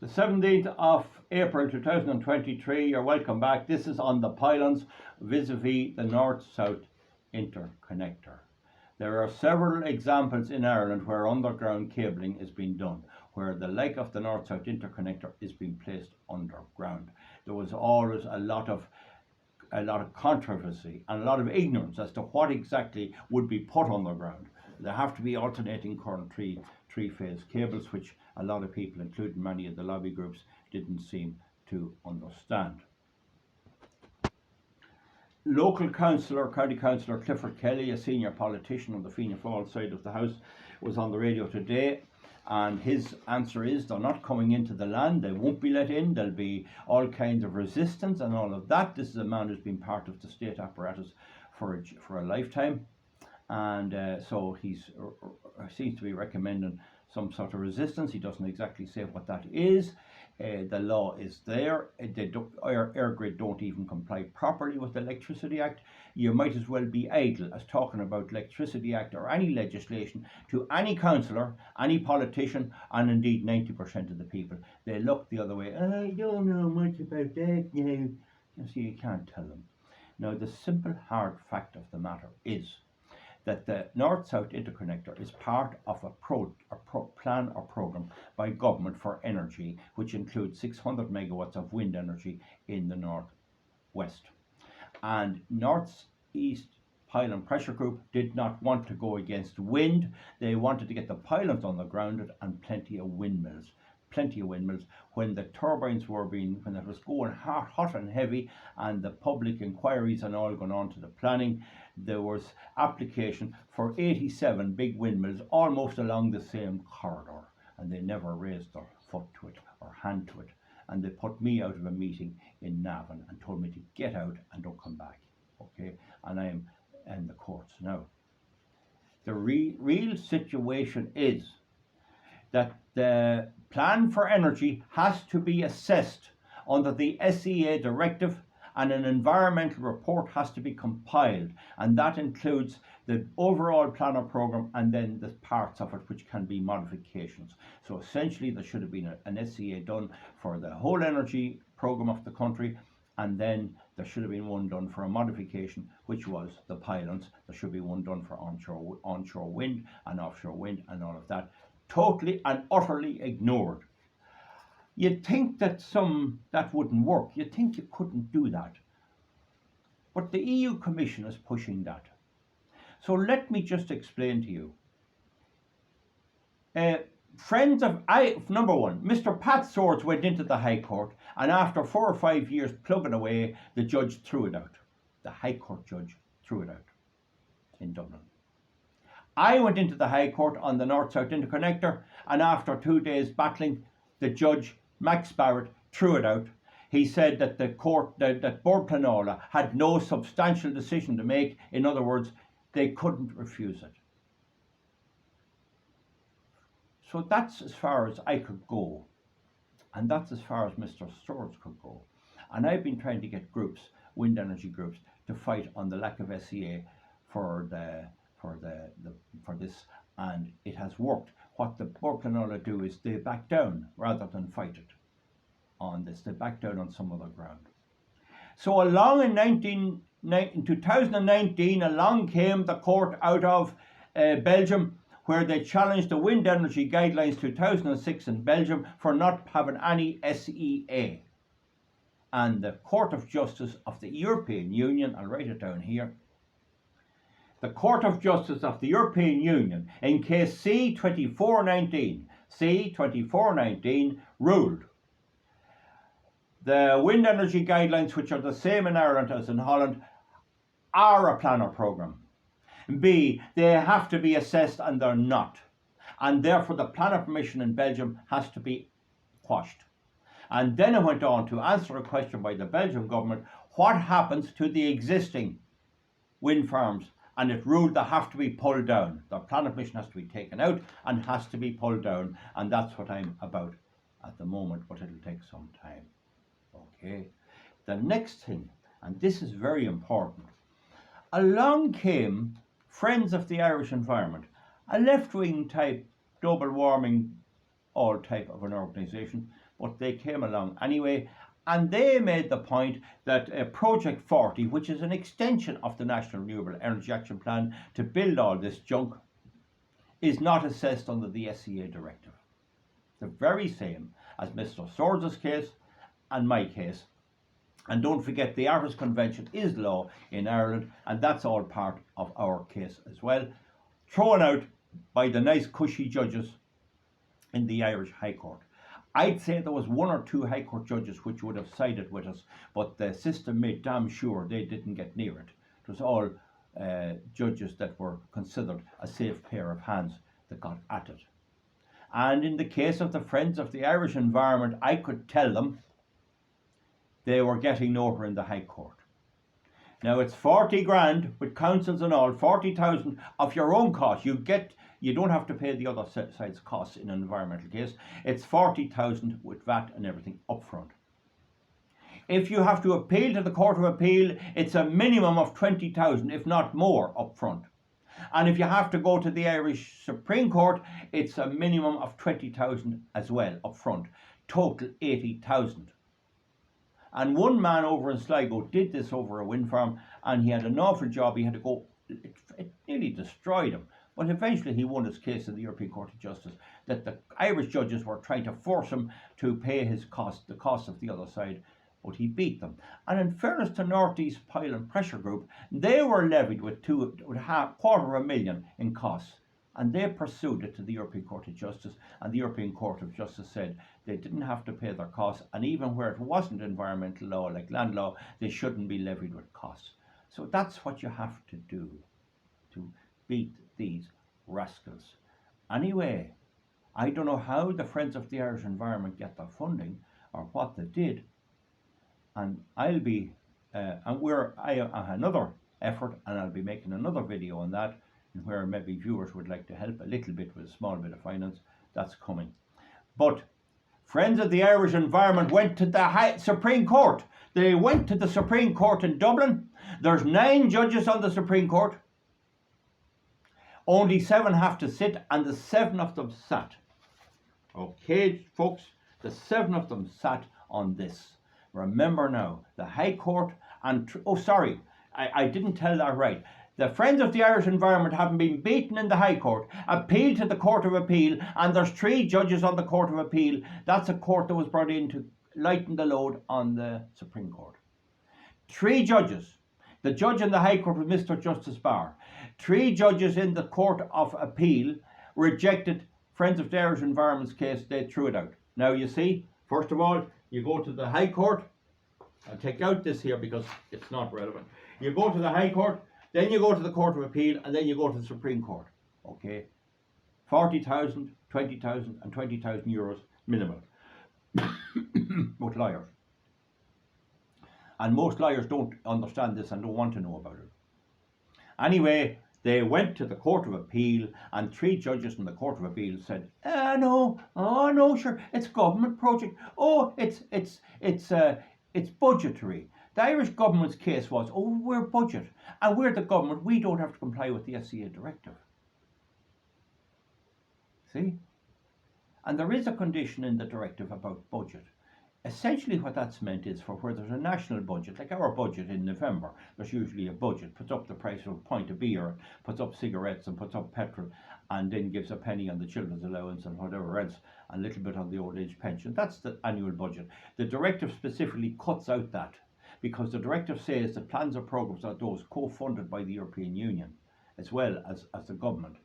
The 17th of April 2023, you're welcome back. This is on the Pylons vis-a-vis the North-South Interconnector. There are several examples in Ireland where underground cabling is being done, where the like of the North-South Interconnector is being placed underground. There was always a lot of controversy and a lot of ignorance as to what exactly would be put underground. There have to be alternating current three-phase cables, which a lot of people, including many of the lobby groups, didn't seem to understand. Local councillor, County Councillor Clifford Kelly, a senior politician on the Fianna Fáil side of the House, was on the radio today, and his answer is they're not coming into the land, they won't be let in, there'll be all kinds of resistance and all of that. This is a man who's been part of the state apparatus for a lifetime, and so he seems to be recommending some sort of resistance. He doesn't exactly say what that is. The law is there. Eirgrid don't even comply properly with the Electricity Act. You might as well be idle as talking about Electricity Act or any legislation to any councillor, any politician, and indeed 90% of the people. They look the other way. I don't know much about that now. You see, you can't tell them. Now, the simple hard fact of the matter is that the North-South Interconnector is part of a plan or programme by government for energy, which includes 600 megawatts of wind energy in the north-west. And North-East Pylon Pressure Group did not want to go against wind. They wanted to get the pylons on the ground and plenty of windmills. When the turbines were when it was going hot and heavy, and the public inquiries and all going on to the planning, there was application for 87 big windmills almost along the same corridor, and they never raised their foot to it or hand to it, and they put me out of a meeting in Navan and told me to get out and don't come back. Okay, and I am in the courts now. The real situation is that the plan for energy has to be assessed under the SEA directive, and an environmental report has to be compiled, and that includes the overall plan or programme and then the parts of it which can be modifications. So essentially there should have been an SEA done for the whole energy programme of the country, and then there should have been one done for a modification, which was the pylons. There should be one done for onshore wind and offshore wind and all of that. Totally and utterly ignored. You'd think that that wouldn't work. You'd think you couldn't do that. But the EU Commission is pushing that. So let me just explain to you. Number one, Mr. Pat Swords went into the High Court, and after 4 or 5 years plugging away, the judge threw it out. The High Court judge threw it out in Dublin. I went into the High Court on the North-South Interconnector, and after 2 days battling, the judge, Max Barrett, threw it out. He said that the court, that Bord Pleanála had no substantial decision to make. In other words, they couldn't refuse it. So that's as far as I could go, and that's as far as Mr. Swords could go. And I've been trying to get groups, wind energy groups, to fight on the lack of SEA for this, and it has worked. What the Bord Pleanála do is they back down rather than fight it on this. They back down on some other ground. So along in 2019, along came the court out of Belgium, where they challenged the wind energy guidelines 2006 in Belgium for not having any SEA. And the Court of Justice of the European Union, I'll write it down here, the Court of Justice of the European Union, in case C-2419, ruled the wind energy guidelines, which are the same in Ireland as in Holland, are a plan or programme. B, they have to be assessed, and they're not. And therefore the plan of permission in Belgium has to be quashed. And then it went on to answer a question by the Belgian government, what happens to the existing wind farms? And it ruled they have to be pulled down. The plan of permission has to be taken out and has to be pulled down. And that's what I'm about at the moment, but it'll take some time. Okay. The next thing, and this is very important, along came Friends of the Irish Environment, a left-wing type global warming all type of an organisation, but they came along anyway, and they made the point that Project 40, which is an extension of the National Renewable Energy Action Plan to build all this junk, is not assessed under the SCA directive. The very same as Mr. Swords' case and my case. And don't forget, the Artis Convention is law in Ireland, and that's all part of our case as well, thrown out by the nice cushy judges in the Irish High Court. I'd say there was one or two High Court judges which would have sided with us, but the system made damn sure they didn't get near it. It was all judges that were considered a safe pair of hands that got at it. And in the case of the Friends of the Irish Environment, I could tell them they were getting nowhere in the High Court. Now it's 40 grand with councils and all, 40,000 of your own cost. You don't have to pay the other side's costs in an environmental case. It's 40,000 with VAT and everything up front. If you have to appeal to the Court of Appeal, it's a minimum of 20,000, if not more, up front. And if you have to go to the Irish Supreme Court, it's a minimum of 20,000 as well up front. Total 80,000. And one man over in Sligo did this over a wind farm, and he had an awful job. He had to go, it nearly destroyed him. But eventually he won his case in the European Court of Justice, that the Irish judges were trying to force him to pay his cost, the cost of the other side, but he beat them. And in fairness to North East Pylon Pressure Group, they were levied with $250,000 in costs, and they pursued it to the European Court of Justice, and the European Court of Justice said they didn't have to pay their costs, and even where it wasn't environmental law like land law, they shouldn't be levied with costs. So that's what you have to do to beat these rascals. Anyway, I don't know how the Friends of the Irish Environment get their funding or what they did, and I'll be I have another effort, and I'll be making another video on that, where maybe viewers would like to help a little bit with a small bit of finance. That's coming. But Friends of the Irish Environment went to the Supreme Court. They went to the Supreme Court in Dublin. There's 9 judges on the Supreme Court. Only 7 have to sit, and the 7 of them sat. Okay, folks, the 7 of them sat on this. Remember now, the High Court and... Oh, sorry, I didn't tell that right. The Friends of the Irish Environment haven't been beaten in the High Court, appealed to the Court of Appeal, and there's 3 judges on the Court of Appeal. That's a court that was brought in to lighten the load on the Supreme Court. 3 judges. The judge in the High Court was Mr. Justice Barr. 3 judges in the Court of Appeal rejected Friends of the Irish Environment's case. They threw it out. Now you see, first of all, you go to the High Court. I'll take out this here because it's not relevant. You go to the High Court, then you go to the Court of Appeal, and then you go to the Supreme Court. Okay? 40,000, 20,000 and 20,000 euros minimum. With lawyers. And most lawyers don't understand this and don't want to know about it. Anyway, they went to the Court of Appeal, and 3 judges in the Court of Appeal said, no, oh no, sure, it's government project. Oh, it's budgetary. The Irish government's case was, oh, we're budget, and we're the government, we don't have to comply with the SCA directive. See? And there is a condition in the directive about budget. Essentially what that's meant is for where there's a national budget, like our budget in November, there's usually a budget, puts up the price of a pint of beer, puts up cigarettes and puts up petrol, and then gives a penny on the children's allowance and whatever else, and a little bit on the old age pension. That's the annual budget. The directive specifically cuts out that, because the directive says that plans or programs are those co-funded by the European Union, as well as the government.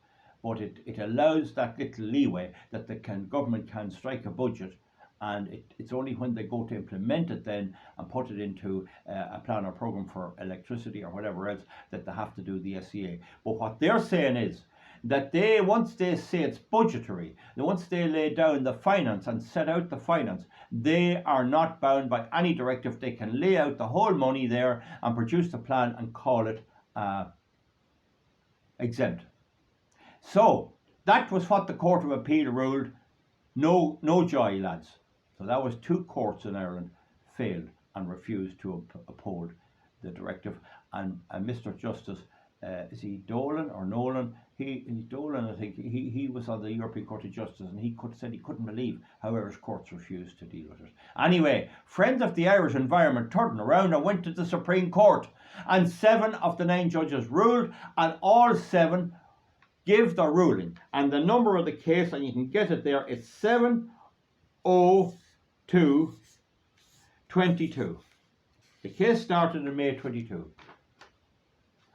But it allows that little leeway that the government can strike a budget, and it's only when they go to implement it then and put it into a plan or program for electricity or whatever else that they have to do the SCA. But what they're saying is that once they say it's budgetary, once they lay down the finance and set out the finance, they are not bound by any directive. They can lay out the whole money there and produce the plan and call it exempt. So that was what the Court of Appeal ruled. No joy, lads. So that was 2 courts in Ireland failed and refused to uphold the directive. And Mr. Justice, is he Dolan or Nolan? Dolan, I think, he was on the European Court of Justice, and said he couldn't believe how Irish courts refused to deal with it. Anyway, Friends of the Irish Environment turned around and went to the Supreme Court, and 7 of the 9 judges ruled, and all 7 give their ruling. And the number of the case, and you can get it there, it's 70222. The case started in May 22.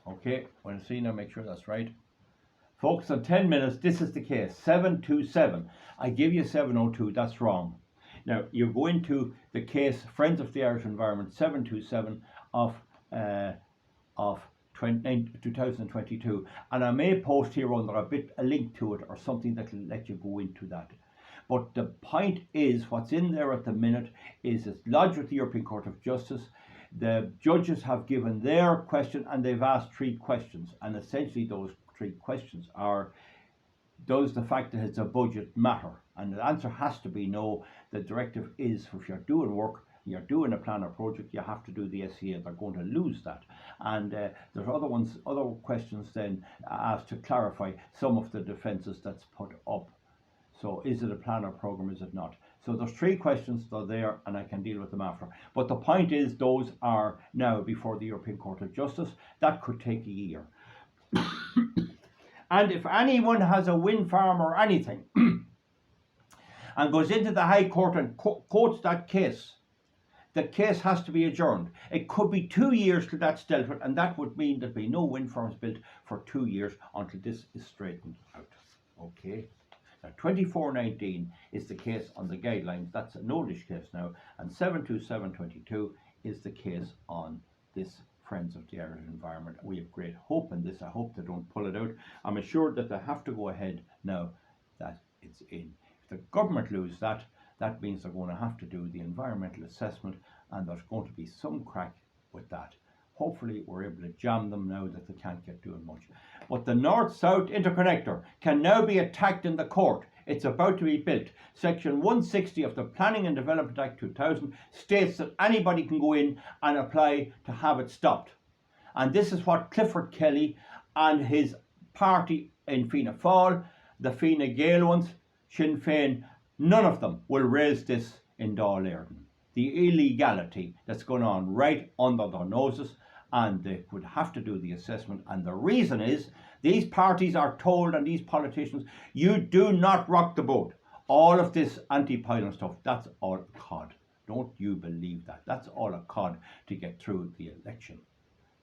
Okay, well, see now, make sure that's right. Folks, in 10 minutes, this is the case, 727. I give you 702, that's wrong. Now, you go into the case, Friends of the Irish Environment, 727 of 2022. And I may post here under a link to it or something that will let you go into that. But the point is, what's in there at the minute is it's lodged with the European Court of Justice. The judges have given their question, and they've asked 3 questions. And essentially those 3 questions are, does the fact that it's a budget matter? And the answer has to be no. The directive is, if you're doing work, you're doing a plan or project, you have to do the SEA. They're going to lose that. And there's other questions then asked to clarify some of the defences that's put up. So is it a plan or programme, is it not? So there's 3 questions that are there, and I can deal with them after. But the point is, those are now before the European Court of Justice. That could take a year. And if anyone has a wind farm or anything and goes into the High Court and quotes that case, the case has to be adjourned. It could be 2 years till that's dealt with, and that would mean there'd be no wind farms built for 2 years until this is straightened out. Okay. Now, 2419 is the case on the guidelines. That's an oldish case now. And 72722 is the case on this Friends of the Irish Environment. We have great hope in this. I hope they don't pull it out. I'm assured that they have to go ahead now that it's in. If the government lose that, that means they're going to have to do the environmental assessment, and there's going to be some crack with that. Hopefully we're able to jam them now that they can't get doing much. But the North-South Interconnector can now be attacked in the court. It's about to be built. Section 160 of the Planning and Development Act 2000 states that anybody can go in and apply to have it stopped. And this is what Clifford Kelly and his party in Fianna Fáil, the Fine Gael ones, Sinn Féin, none of them will raise this in Dáil Éireann. The illegality that's going on right under their noses, and they would have to do the assessment. And the reason is, these parties are told, and these politicians, you do not rock the boat. All of this anti-pylon stuff, that's all cod. Don't you believe that? That's all a cod to get through the election.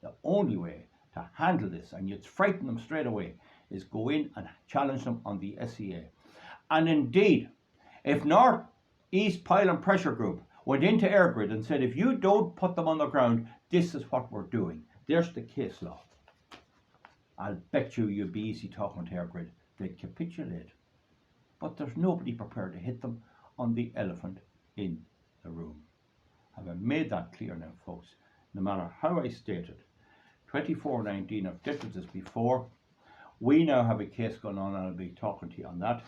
The only way to handle this, and you'd frighten them straight away, is go in and challenge them on the SEA. And indeed, if North East Pylon Pressure Group went into Eirgrid and said, if you don't put them on the ground, this is what we're doing. There's the case law. I'll bet you'd be easy talking to Eirgrid. They'd capitulate. But there's nobody prepared to hit them on the elephant in the room. Have I made that clear now, folks? No matter how I state it. 2419, I've dealt with this before. We now have a case going on, and I'll be talking to you on that.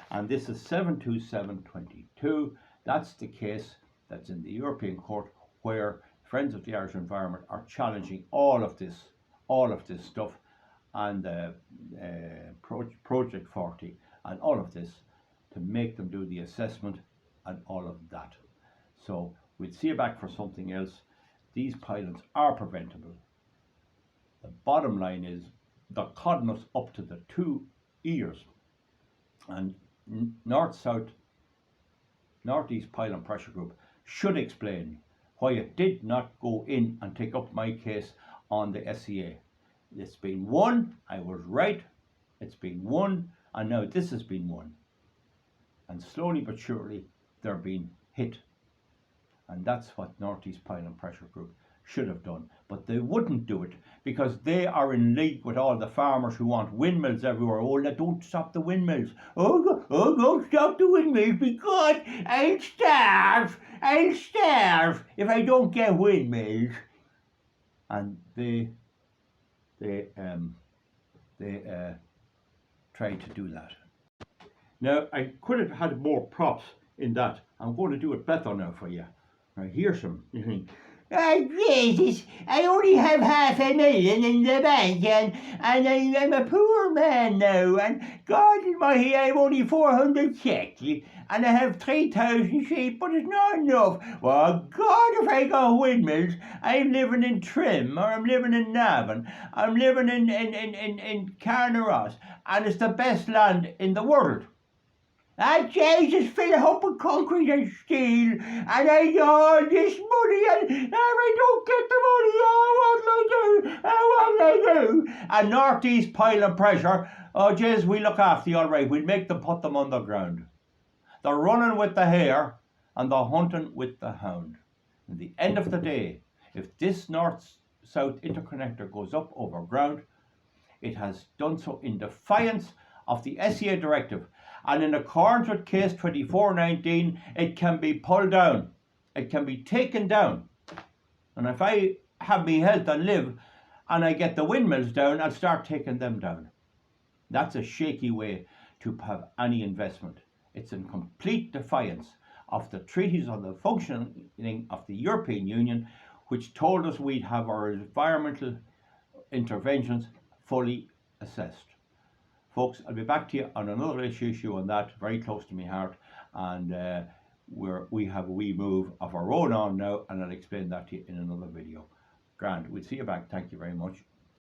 And this is 72722. That's the case that's in the European Court, where Friends of the Irish Environment are challenging all of this stuff, and Project 40 and all of this, to make them do the assessment and all of that. So we'd see you back for something else. These pylons are preventable. The bottom line is they're codding us up to the 2 years, and North-East Pylon Pressure Group should explain why it did not go in and take up my case on the SEA. It's been won. I was right. It's been won, and now this has been won. And slowly but surely they're being hit. And that's what North-East Pylon Pressure Group should have done. But they wouldn't do it because they are in league with all the farmers who want windmills everywhere. Oh, don't stop the windmills. Don't stop the windmills because I'll starve if I don't get windmills. And they tried to do that. Now, I could have had more props in that. I'm going to do it better now for you. Now, here's some. You think, Jesus, I only have $500,000 in the bank, and I'm a poor man now, and God Almighty, I've only 400 checks, and I have 3,000 sheep, but it's not enough. Well, God, if I got windmills, I'm living in Trim, or I'm living in Navan, I'm living in Carnaross, and it's the best land in the world. Jesus, fill it up with concrete and steel, and I got all this money, and if I don't get the money, what will I do? And northeast pylon pressure, oh jeez, we look after you all right, we'll make them put them underground. They're running with the hare, and they're hunting with the hound. At the end of the day, if this north-south interconnector goes up over ground, it has done so in defiance of the SEA directive, and in accordance with case 2419, it can be pulled down. It can be taken down. And if I have me health and live, and I get the windmills down, I'll start taking them down. That's a shaky way to have any investment. It's in complete defiance of the treaties on the functioning of the European Union, which told us we'd have our environmental interventions fully assessed. Folks, I'll be back to you on another issue on that, very close to my heart, and we have a wee move of our own on now, and I'll explain that to you in another video. Grand, we'll see you back. Thank you very much.